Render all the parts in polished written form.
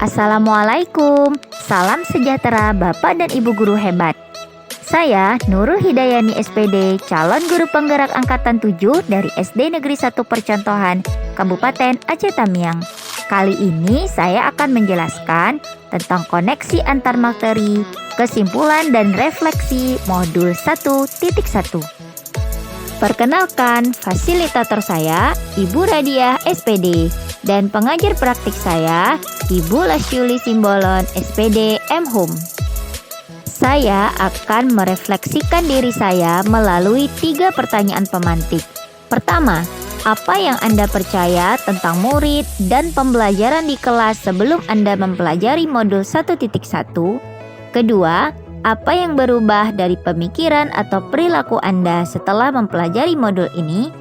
Assalamualaikum, salam sejahtera Bapak dan Ibu guru hebat. Saya Nurul Hidayani SPD, calon guru penggerak angkatan 7 dari SD Negeri 1 Percontohan, Kabupaten Aceh Tamiang. Kali ini saya akan menjelaskan tentang koneksi antar materi, kesimpulan dan refleksi modul 1.1. Perkenalkan, fasilitator saya Ibu Radiah SPD dan pengajar praktik saya Ibu Lasyuli Simbolon SPD M.Hum. Saya akan merefleksikan diri saya melalui 3 pertanyaan pemantik. Pertama, apa yang Anda percaya tentang murid dan pembelajaran di kelas sebelum Anda mempelajari modul 1.1? Kedua, apa yang berubah dari pemikiran atau perilaku Anda setelah mempelajari modul ini?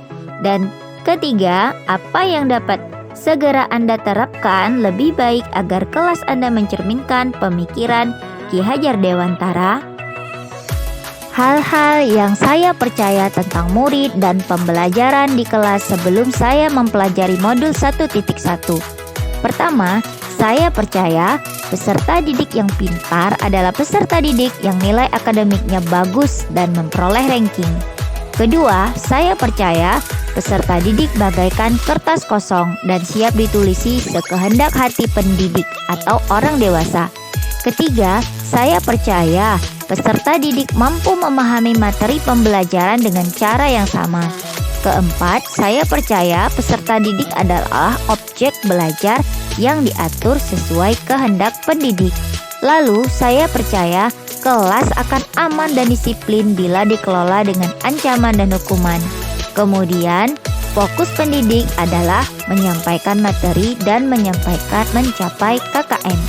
Dan ketiga, apa yang dapat segera Anda terapkan lebih baik agar kelas Anda mencerminkan pemikiran Ki Hajar Dewantara? Hal-hal yang saya percaya tentang murid dan pembelajaran di kelas sebelum saya mempelajari modul 1.1. Pertama, saya percaya peserta didik yang pintar adalah peserta didik yang nilai akademiknya bagus dan memperoleh ranking. Kedua, saya percaya peserta didik bagaikan kertas kosong dan siap ditulisi sekehendak hati pendidik atau orang dewasa. Ketiga, saya percaya peserta didik mampu memahami materi pembelajaran dengan cara yang sama. Keempat, saya percaya peserta didik adalah objek belajar yang diatur sesuai kehendak pendidik. Lalu, saya percaya kelas akan aman dan disiplin bila dikelola dengan ancaman dan hukuman. Kemudian, fokus pendidik adalah menyampaikan materi dan mencapai KKM.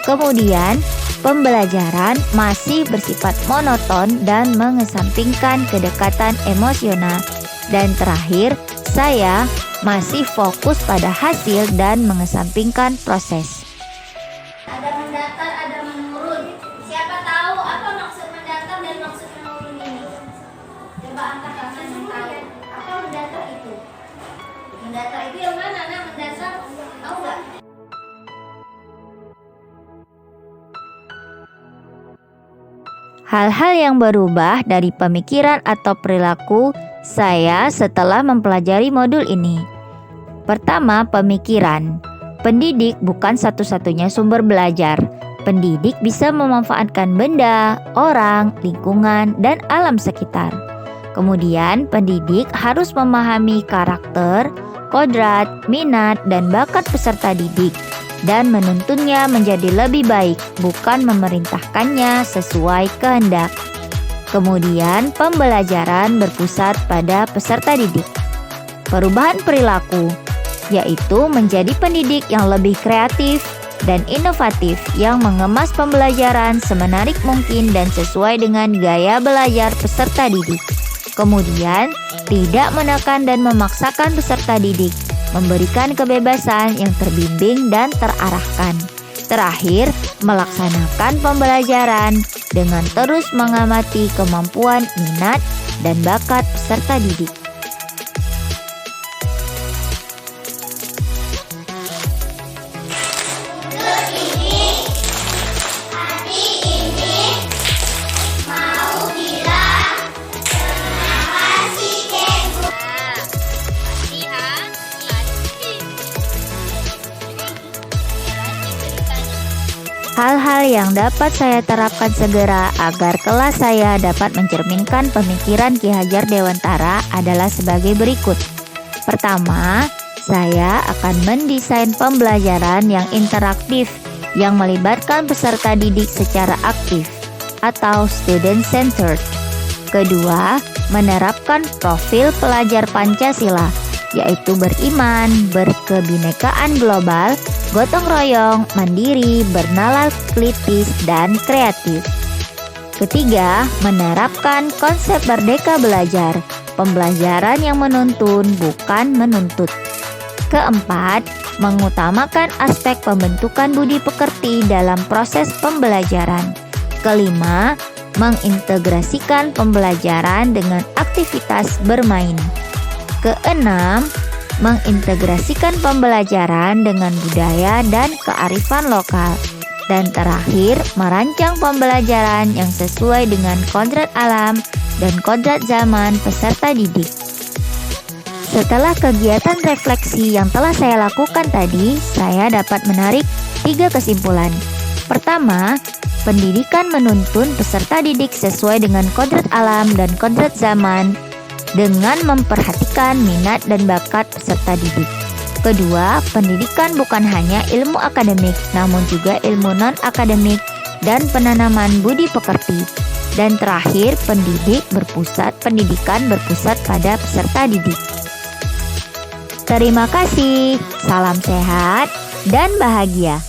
Kemudian, pembelajaran masih bersifat monoton dan mengesampingkan kedekatan emosional. Dan terakhir, saya masih fokus pada hasil dan mengesampingkan proses. Ada mendatar, ada menurun. Siapa tahu apa maksud mendatar dan maksud menurun ini? Coba angkat tangan yang tahu. Apa mendatar itu? Mendatar itu yang mana? Mendasar? Tahu nggak? Hal-hal yang berubah dari pemikiran atau perilaku saya setelah mempelajari modul ini. Pertama, pemikiran. Pendidik bukan satu-satunya sumber belajar. Pendidik bisa memanfaatkan benda, orang, lingkungan, dan alam sekitar. Kemudian, pendidik harus memahami karakter, kodrat, minat, dan bakat peserta didik dan menuntunnya menjadi lebih baik, bukan memerintahkannya sesuai kehendak. Kemudian, pembelajaran berpusat pada peserta didik. Perubahan perilaku, yaitu menjadi pendidik yang lebih kreatif dan inovatif yang mengemas pembelajaran semenarik mungkin dan sesuai dengan gaya belajar peserta didik. Kemudian, tidak menekan dan memaksakan peserta didik, memberikan kebebasan yang terbimbing dan terarahkan. Terakhir, melaksanakan pembelajaran dengan terus mengamati kemampuan, minat, dan bakat peserta didik. Hal-hal yang dapat saya terapkan segera agar kelas saya dapat mencerminkan pemikiran Ki Hajar Dewantara adalah sebagai berikut. Pertama, saya akan mendesain pembelajaran yang interaktif yang melibatkan peserta didik secara aktif atau student-centered. Kedua, menerapkan profil pelajar Pancasila, yaitu beriman, berkebinekaan global, gotong royong, mandiri, bernalar kritis, dan kreatif. Ketiga, menerapkan konsep merdeka belajar, pembelajaran yang menuntun bukan menuntut. Keempat, mengutamakan aspek pembentukan budi pekerti dalam proses pembelajaran. Kelima, mengintegrasikan pembelajaran dengan aktivitas bermain. Keenam, mengintegrasikan pembelajaran dengan budaya dan kearifan lokal. Dan terakhir, merancang pembelajaran yang sesuai dengan kodrat alam dan kodrat zaman peserta didik. Setelah kegiatan refleksi yang telah saya lakukan tadi, saya dapat menarik 3 kesimpulan. Pertama, pendidikan menuntun peserta didik sesuai dengan kodrat alam dan kodrat zaman dengan memperhatikan minat dan bakat peserta didik. Kedua, pendidikan bukan hanya ilmu akademik, namun juga ilmu non-akademik dan penanaman budi pekerti. Dan terakhir, pendidikan berpusat pada peserta didik. Terima kasih, salam sehat dan bahagia.